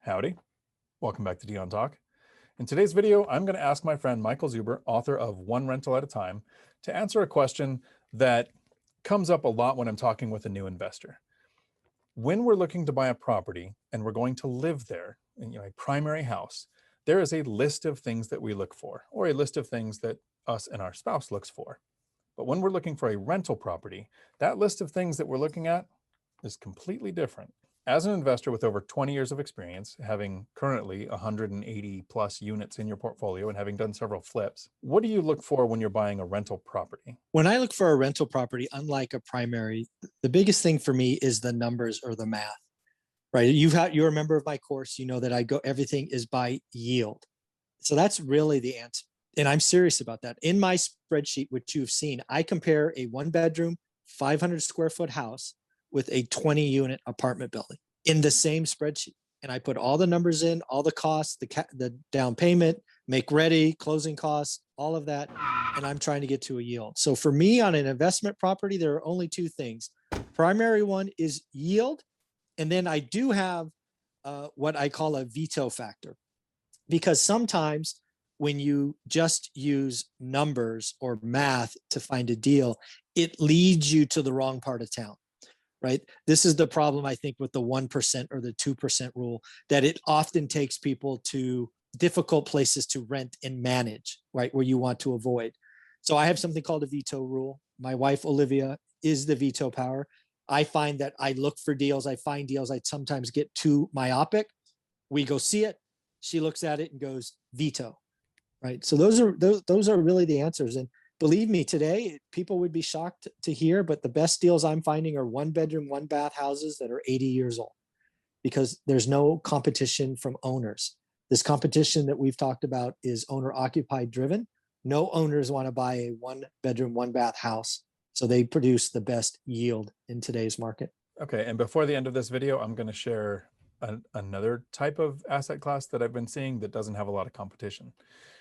Howdy. Welcome back to Dion Talk. In today's video, I'm going to ask my friend Michael Zuber, author of One Rental at a Time, to answer a question that comes up a lot when I'm talking with a new investor. When we're looking to buy a property and we're going to live there, in a primary house, there is a list of things that we look for, or a list of things that us and our spouse looks for. But when we're looking for a rental property, that list of things that we're looking at is completely different. As an investor with over 20 years of experience, having currently 180 plus units in your portfolio and having done several flips, what do you look for when you're buying a rental property? When I look for a rental property, unlike a primary, the biggest thing for me is the numbers or the math, right? You're a member of my course, you know that everything is by yield. So that's really the answer. And I'm serious about that. In my spreadsheet, which you've seen, I compare a 1-bedroom, 500 square foot house with a 20 unit apartment building in the same spreadsheet. And I put all the numbers in, all the costs, the down payment, make ready, closing costs, all of that. And I'm trying to get to a yield. So for me on an investment property, there are only two things. Primary one is yield. And then I do have what I call a veto factor, because sometimes when you just use numbers or math to find a deal, it leads you to the wrong part of town. Right? This is the problem, I think, with the 1% or the 2% rule, that it often takes people to difficult places to rent and manage, right? Where you want to avoid. So I have something called a veto rule. My wife, Olivia, is the veto power. I find that I look for deals. I find deals. I sometimes get too myopic. We go see it. She looks at it and goes, veto, right? So those are really the answers. And believe me, today, people would be shocked to hear, but the best deals I'm finding are 1-bedroom, 1-bath houses that are 80 years old, because there's no competition from owners. This competition that we've talked about is owner-occupied driven. No owners want to buy a 1-bedroom, 1-bath house. So they produce the best yield in today's market. Okay, and before the end of this video, I'm going to share another type of asset class that I've been seeing that doesn't have a lot of competition.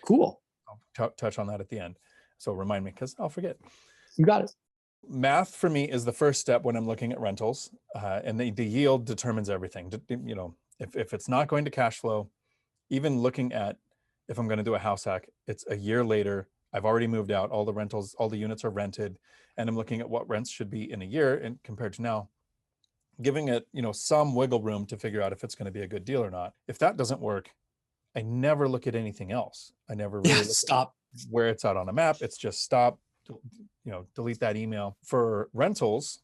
Cool. I'll touch on that at the end. So remind me, because I'll forget. You got it. Math for me is the first step when I'm looking at rentals, and the yield determines everything. If it's not going to cash flow, even looking at if I'm going to do a house hack, it's a year later. I've already moved out. All the rentals, all the units are rented, and I'm looking at what rents should be in a year and compared to now, giving it some wiggle room to figure out if it's going to be a good deal or not. If that doesn't work, I never look at anything else. I never really stop where it's out on a map. It's just stop, delete that email. For rentals,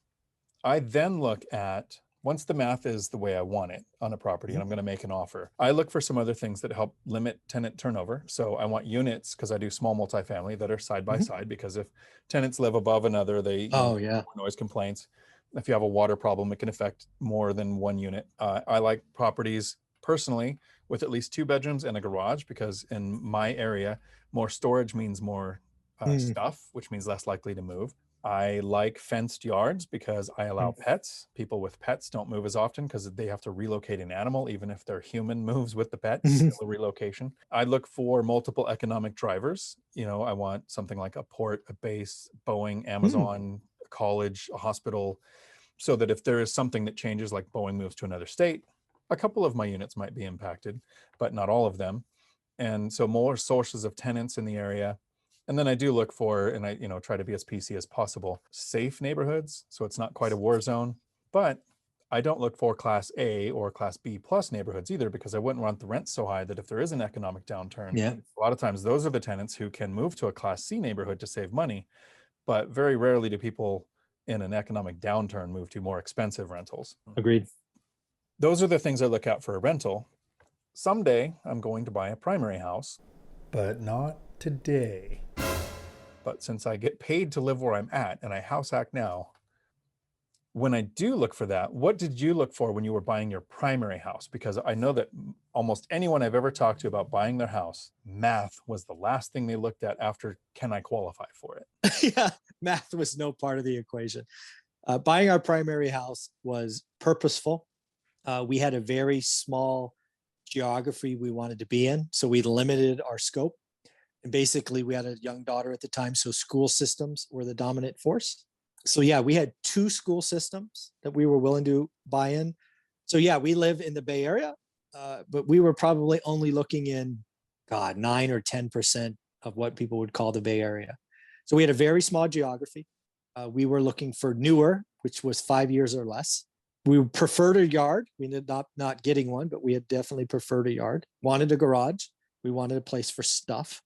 I then look at, once the math is the way I want it on a property and I'm going to make an offer, I look for some other things that help limit tenant turnover. So I want units, because I do small multifamily, that are side by side, because if tenants live above another, they noise complaints. If you have a water problem, it can affect more than one unit. I like properties personally with at least 2 bedrooms and a garage, because in my area, more storage means more stuff, which means less likely to move. I like fenced yards because I allow pets. People with pets don't move as often because they have to relocate an animal, even if their human moves with the pet, it's still a relocation. I look for multiple economic drivers. I want something like a port, a base, Boeing, Amazon, a college, a hospital, so that if there is something that changes, like Boeing moves to another state, a couple of my units might be impacted, but not all of them. And so more sources of tenants in the area. And then I do look for, and I try to be as PC as possible, safe neighborhoods. So it's not quite a war zone, but I don't look for class A or class B plus neighborhoods either, because I wouldn't want the rent so high that if there is an economic downturn, a lot of times those are the tenants who can move to a class C neighborhood to save money. But very rarely do people in an economic downturn move to more expensive rentals. Agreed. Those are the things I look out for a rental. Someday I'm going to buy a primary house, but not today. But since I get paid to live where I'm at and I house hack now, when I do look for that, what did you look for when you were buying your primary house? Because I know that almost anyone I've ever talked to about buying their house, math was the last thing they looked at after, can I qualify for it? Yeah, math was no part of the equation. Buying our primary house was purposeful. We had a very small geography we wanted to be in, so we limited our scope. And basically, we had a young daughter at the time, so school systems were the dominant force. So yeah, we had 2 school systems that we were willing to buy in. So yeah, we live in the Bay Area. but we were probably only looking in, God, 9 or 10% of what people would call the Bay Area. So we had a very small geography. We were looking for newer, which was 5 years or less. We preferred a yard. We ended up not getting one, but we had definitely preferred a yard. Wanted a garage. We wanted a place for stuff.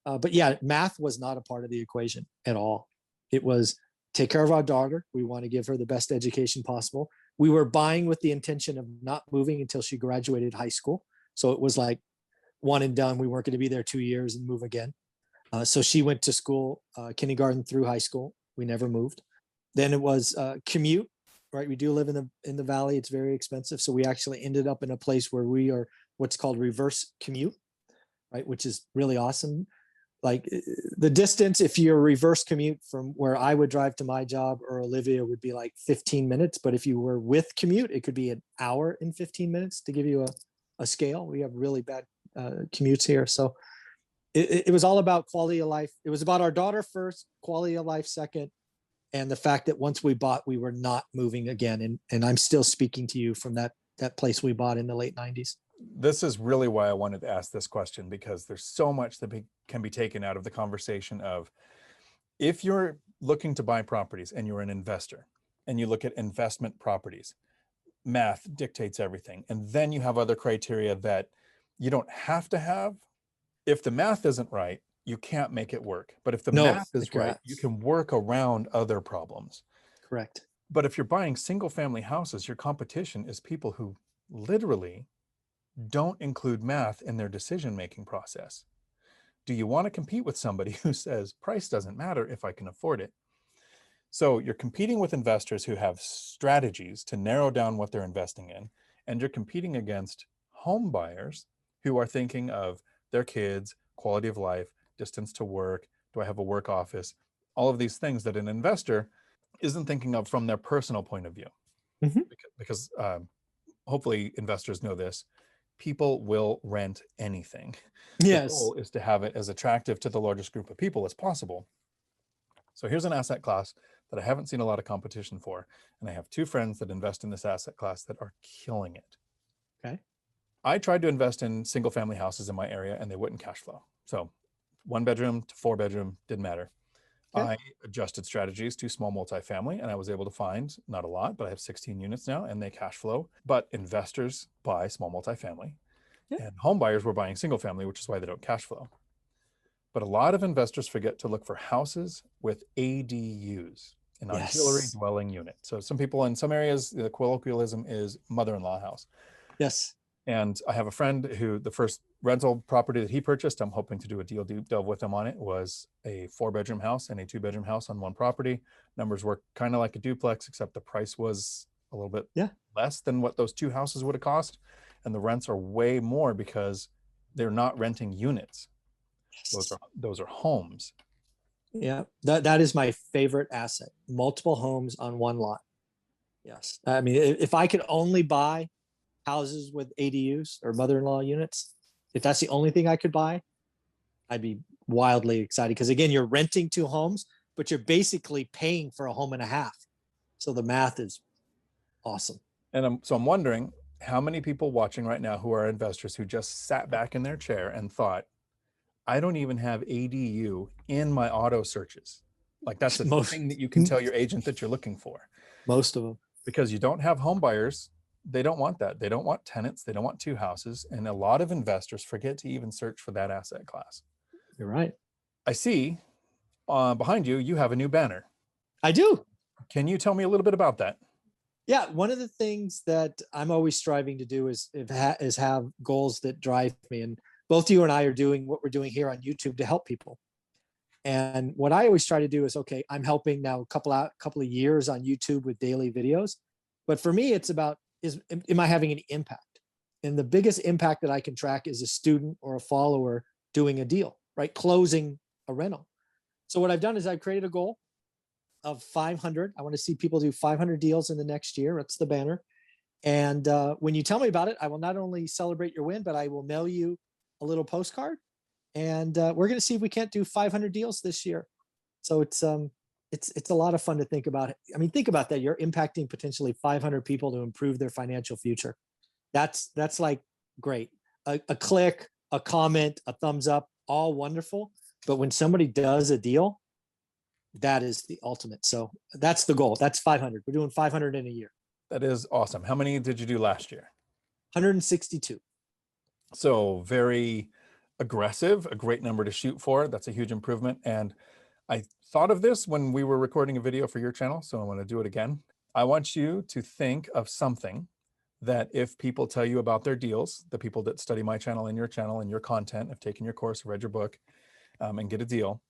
But yeah, math was not a part of the equation at all. It was take care of our daughter. We want to give her the best education possible. We were buying with the intention of not moving until she graduated high school. So it was like one and done. We weren't going to be there 2 years and move again. So she went to school, kindergarten through high school. We never moved. Then it was commute, right? We do live in the valley. It's very expensive. So we actually ended up in a place where we are what's called reverse commute, right? Which is really awesome. Like the distance, if you're reverse commute from where I would drive to my job or Olivia would be like 15 minutes. But if you were with commute, it could be an hour and 15 minutes to give you a scale. We have really bad commutes here. So it was all about quality of life. It was about our daughter first, quality of life second, and the fact that once we bought, we were not moving again. And I'm still speaking to you from that place we bought in the late 90s. This is really why I wanted to ask this question, because there's so much that can be taken out of the conversation of, if you're looking to buy properties and you're an investor and you look at investment properties, math dictates everything. And then you have other criteria that you don't have to have. If the math isn't right, you can't make it work. But if the math is right, you can work around other problems. Correct. But if you're buying single family houses, your competition is people who literally don't include math in their decision-making process. Do you want to compete with somebody who says price doesn't matter if I can afford it? So you're competing with investors who have strategies to narrow down what they're investing in, and you're competing against home buyers who are thinking of their kids, quality of life, distance to work, do I have a work office, all of these things that an investor isn't thinking of from their personal point of view. Mm-hmm. Because hopefully investors know this, people will rent anything. Yes. The goal is to have it as attractive to the largest group of people as possible. So here's an asset class that I haven't seen a lot of competition for. And I have two friends that invest in this asset class that are killing it. Okay. I tried to invest in single family houses in my area and they wouldn't cash flow. So 1 bedroom to 4 bedroom, didn't matter. Okay. I adjusted strategies to small multifamily and I was able to find, not a lot, but I have 16 units now and they cash flow. But investors buy small multifamily and home buyers were buying single family, which is why they don't cash flow. But a lot of investors forget to look for houses with ADUs, an auxiliary dwelling unit. So some people in some areas, the colloquialism is mother-in-law house. Yes. And I have a friend who the first rental property that he purchased, I'm hoping to do a deal deep dive with him on it, was a 4-bedroom house and a 2-bedroom house on one property. Numbers were kind of like a duplex, except the price was a little bit less than what those two houses would have cost. And the rents are way more because they're not renting units. Those are homes. Yeah, that is my favorite asset. Multiple homes on one lot. Yes. I mean, if I could only buy houses with ADUs or mother-in-law units, if that's the only thing I could buy, I'd be wildly excited. Because again, you're renting 2 homes, but you're basically paying for a home and a half. So the math is awesome. And I'm wondering how many people watching right now who are investors who just sat back in their chair and thought, I don't even have ADU in my auto searches. Like that's the thing that you can tell your agent that you're looking for. Most of them. Because you don't have home buyers. They don't want that. They don't want tenants. They don't want 2 houses. And a lot of investors forget to even search for that asset class. You're right. I see behind you, you have a new banner. I do. Can you tell me a little bit about that? Yeah. One of the things that I'm always striving to do is have goals that drive me. And both you and I are doing what we're doing here on YouTube to help people. And what I always try to do is, okay, I'm helping now a couple of years on YouTube with daily videos. But for me, it's about, am I having any impact? And the biggest impact that I can track is a student or a follower doing a deal, right? Closing a rental. So what I've done is I've created a goal of 500. I want to see people do 500 deals in the next year. That's the banner. And when you tell me about it, I will not only celebrate your win, but I will mail you a little postcard. And we're going to see if we can't do 500 deals this year. So it's a lot of fun to think about. I mean, think about that. You're impacting potentially 500 people to improve their financial future. That's like great. A click, a comment, a thumbs up, all wonderful. But when somebody does a deal, that is the ultimate. So that's the goal. That's 500. We're doing 500 in a year. That is awesome. How many did you do last year? 162. So very aggressive, a great number to shoot for. That's a huge improvement. And I thought of this when we were recording a video for your channel, so I want to do it again. I want you to think of something that if people tell you about their deals, the people that study my channel and your content, have taken your course, read your book, and get a deal,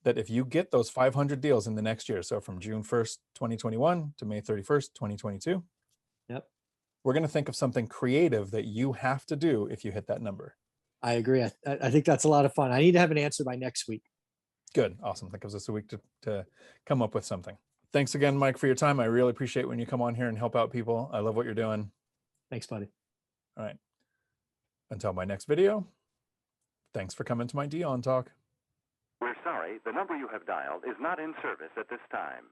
that if you get those 500 deals in the next year, so from June 1st, 2021 to May 31st, 2022, Yep. we're going to think of something creative that you have to do if you hit that number. I agree. I think that's a lot of fun. I need to have an answer by next week. Good. Awesome. That gives us a week to come up with something. Thanks again, Mike, for your time. I really appreciate when you come on here and help out people. I love what you're doing. Thanks, buddy. All right. Until my next video, thanks for coming to my Dion talk. We're sorry, the number you have dialed is not in service at this time.